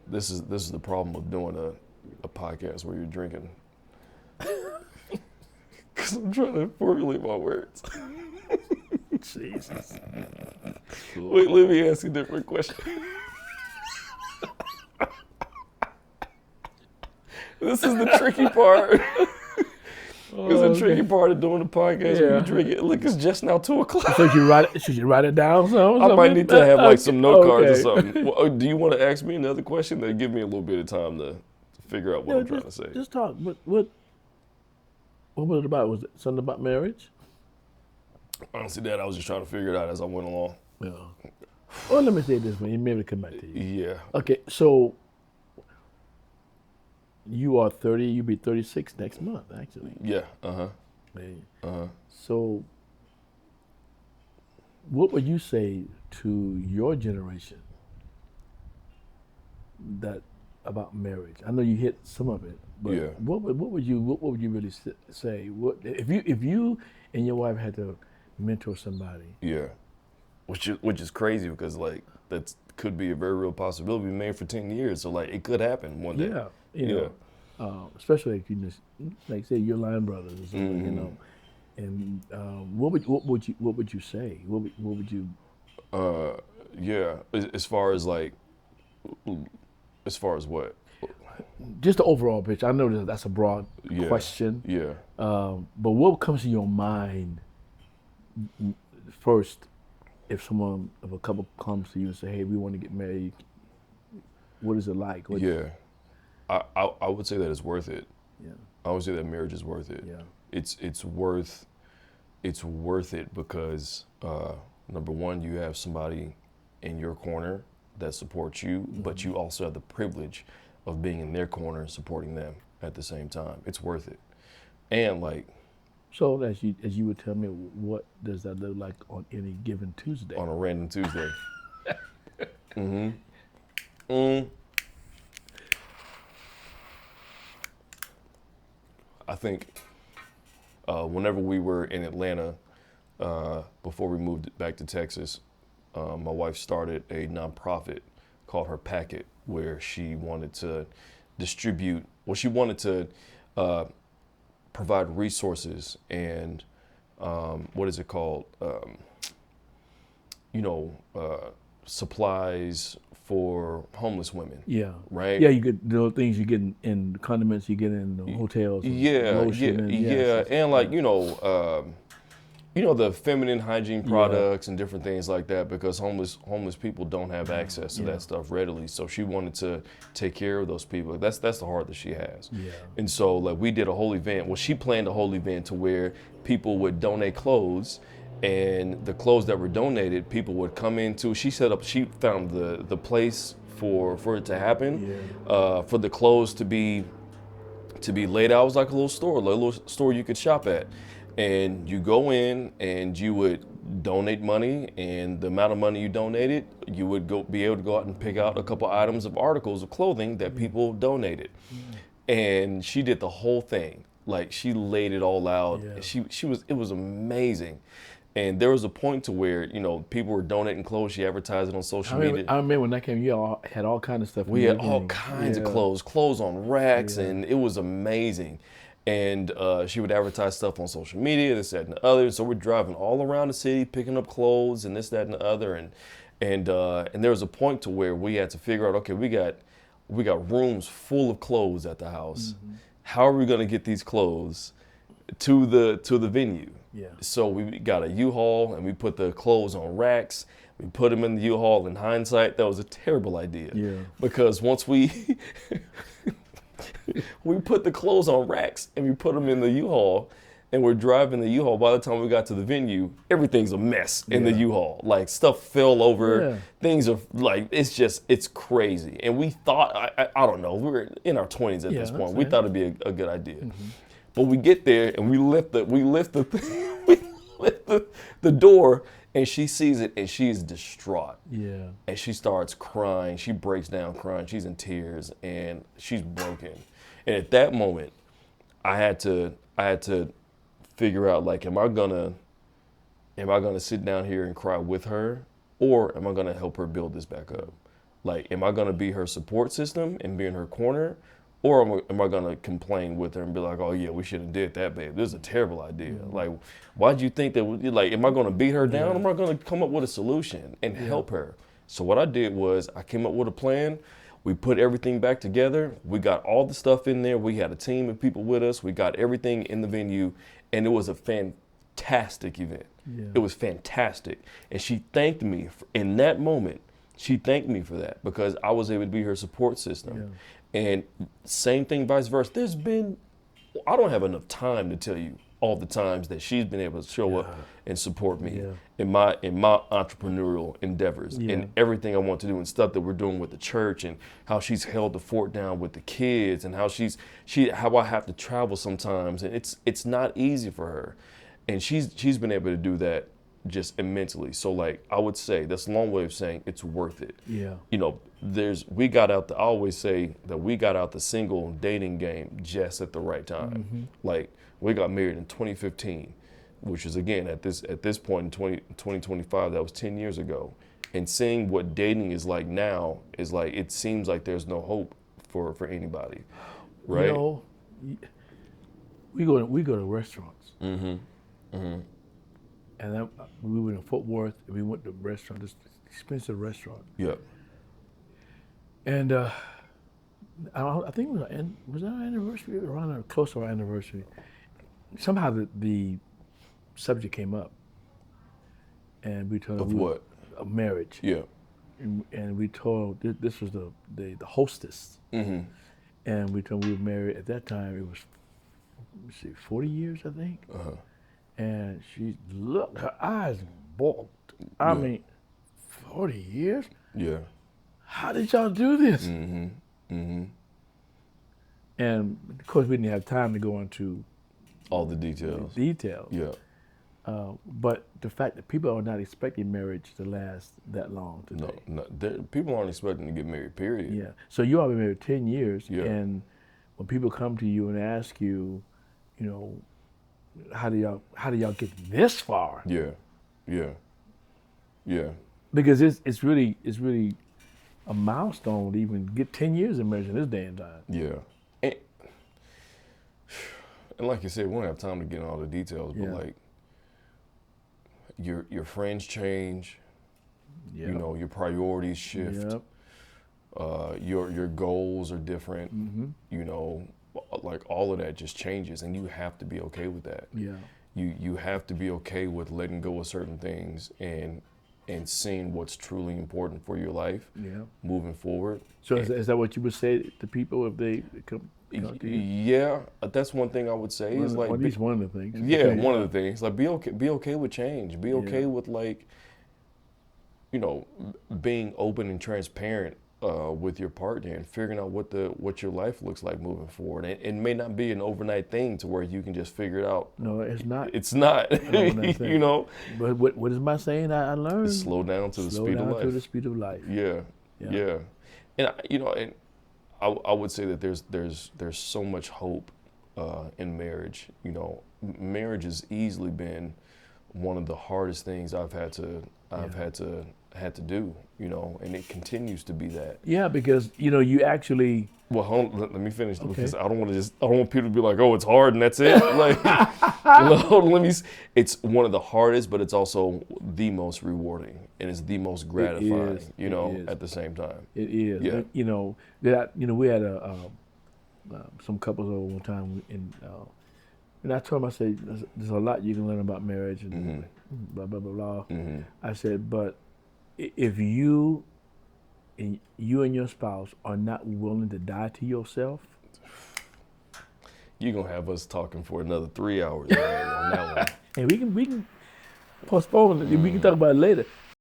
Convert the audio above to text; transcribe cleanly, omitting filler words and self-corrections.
this is the problem with doing a podcast where you're drinking. Because I'm trying to formulate my words. Jesus. Wait, let me ask a different question. This is the tricky part. It's the tricky part of doing the podcast when you drink it. Look, it's just now 2:00. So should you write it down? I might need to have like some note cards or Okay. something. Well, do you want to ask me another question? That give me a little bit of time to figure out what I'm trying to say. Just talk. What was it about? Was it something about marriage? Honestly, Dad, I was just trying to figure it out as I went along. Yeah. Well, let me say it this way. Maybe it'll come back to you. Yeah. Okay, so you are 30. You'll be 36 next month, actually. Yeah. Uh-huh. So what would you say to your generation that about marriage? I know you hit some of it, but Yeah. what would you really say? What if you and your wife had to mentor somebody? Yeah. Which is crazy because like that could be a very real possibility. We made for 10 years, so like it could happen one day. Yeah, you know, especially if you just like say your line brothers or something, you know. And what would you say? What would you? Yeah. As far as what? Just the overall picture. I know that's a broad question. Yeah. But what comes to your mind first if a couple comes to you and say, "Hey, we want to get married"? What is it like? Yeah. I would say that it's worth it. Yeah. I would say that marriage is worth it. Yeah. It's worth it because number one, you have somebody in your corner that supports you, but you also have the privilege of being in their corner and supporting them at the same time. It's worth it. And like, so as you would tell me, what does that look like on any given Tuesday? on a random Tuesday. I think whenever we were in Atlanta, before we moved back to Texas, my wife started a nonprofit called Her Packet, where she wanted to she wanted to provide resources and what is it called? Supplies for homeless women. Yeah. Right? Yeah, you get the things you get in the condiments you get in the hotels. And lotion And like, the feminine hygiene products and different things like that, because homeless people don't have access to that stuff readily. So she wanted to take care of those people. That's the heart that she has. Yeah. And so like we did a whole event. Well, she planned a whole event to where people would donate clothes, and the clothes that were donated, people would come into. She found the place for it to happen, for the clothes to be laid out. It was like a little store you could shop at. And you go in and you would donate money, and the amount of money you donated, you would be able to go out and pick out a couple items of articles of clothing that people donated. And she did the whole thing. Like she laid it all out. Yeah. It was amazing. And there was a point to where, people were donating clothes. She advertised it on social media. I remember when that came, you all had all kinds of stuff. We had all kinds of clothes on racks, and it was amazing. And she would advertise stuff on social media, this, that, and the other. So we're driving all around the city, picking up clothes and this, that, and the other. And there was a point to where we had to figure out, okay, we got rooms full of clothes at the house. How are we gonna get these clothes to the venue? Yeah. So we got a U-Haul and we put the clothes on racks. We put them in the U-Haul. In hindsight, that was a terrible idea. Yeah. Because once we put the clothes on racks and we put them in the U-Haul, and we're driving the U-Haul, by the time we got to the venue, everything's a mess in the U-Haul. Like stuff fell over, things are like, it's crazy. And we thought, I don't know, we were in our 20s at this point. We thought it'd be a good idea. But we get there and we lift the door, and she sees it and she's distraught. Yeah. And she starts crying. She breaks down crying. She's in tears and she's broken. And at that moment, I had to figure out, like, am I gonna sit down here and cry with her, or am I gonna help her build this back up? Like, am I gonna be her support system and be in her corner, or am I gonna complain with her and be like, oh yeah, we shouldn't have did that, babe. This is a terrible idea. Like, why'd you think that? Like, am I gonna beat her down? Or am I gonna come up with a solution and help her? So what I did was I came up with a plan. We put everything back together. We got all the stuff in there. We had a team of people with us. We got everything in the venue, and it was a fantastic event. Yeah. It was fantastic. And she thanked me in that moment. She thanked me for that because I was able to be her support system. And same thing, vice versa. I don't have enough time to tell you all the times that she's been able to show up and support me in my entrepreneurial endeavors and everything I want to do and stuff that we're doing with the church and how she's held the fort down with the kids and how how I have to travel sometimes, and it's not easy for her, and she's been able to do that just immensely. So like I would say that's a long way of saying it's worth it. Yeah. You know, I always say that we got out the single dating game just at the right time. Like we got married in 2015, which is again at this point in 2025, that was 10 years ago. And seeing what dating is like now is like, it seems like there's no hope for anybody. Right? You know, we go to restaurants. And then we were in Fort Worth, and we went to a restaurant, this expensive restaurant. Yeah. And I think was our anniversary, around close to our anniversary. Somehow the subject came up, and we told Of what? Of marriage. Yeah. And we told this was the hostess, and we told we were married at that time. It was 40 years, I think. And she looked, her eyes bulked. I mean, 40 years? Yeah. How did y'all do this? And of course, we didn't have time to go into all the details. Yeah. But the fact that people are not expecting marriage to last that long today. No, people aren't expecting to get married, period. Yeah. So you all been married 10 years, Yeah. and when people come to you and ask you, you know, how do y'all get this far? Yeah. Because it's really a milestone to even get 10 years of marriage in this day and time. Yeah. And like you said, we don't have time to get into all the details, but like your friends change, you know, your priorities shift, your goals are different, you know, like all of that just changes, and you have to be okay with that. Yeah. You have to be okay with letting go of certain things and seeing what's truly important for your life moving forward. So is that what you would say to people if they come to you? Yeah, that's one thing I would say. Is like, at least one of the things. Yeah, one of the things. Like be okay with change. Be okay with, like, you know, being open and transparent with your partner and figuring out what your life looks like moving forward. And it may not be an overnight thing to where you can just figure it out. No, it's not. It's not. You know. But what is my saying? I learned. Slow down to the speed of life. Slow down to the speed of life. Yeah. And you know, and I would say that there's so much hope in marriage. You know, marriage has easily been one of the hardest things I've had to do, you know, and it continues to be that. Yeah, because, you know, you actually... Well, hold on, let me finish, because I don't want people to be like, oh, it's hard and that's it. Like, it's one of the hardest, but it's also the most rewarding, and it's the most gratifying, you know, at the same time. It is. Yeah. You know, we had some couples over one time, and I told them, I said, there's a lot you can learn about marriage and blah, blah, blah, blah. I said, but if you and your spouse are not willing to die to yourself, you're gonna have us talking for another 3 hours on that one. And we can postpone it. We can talk about it later.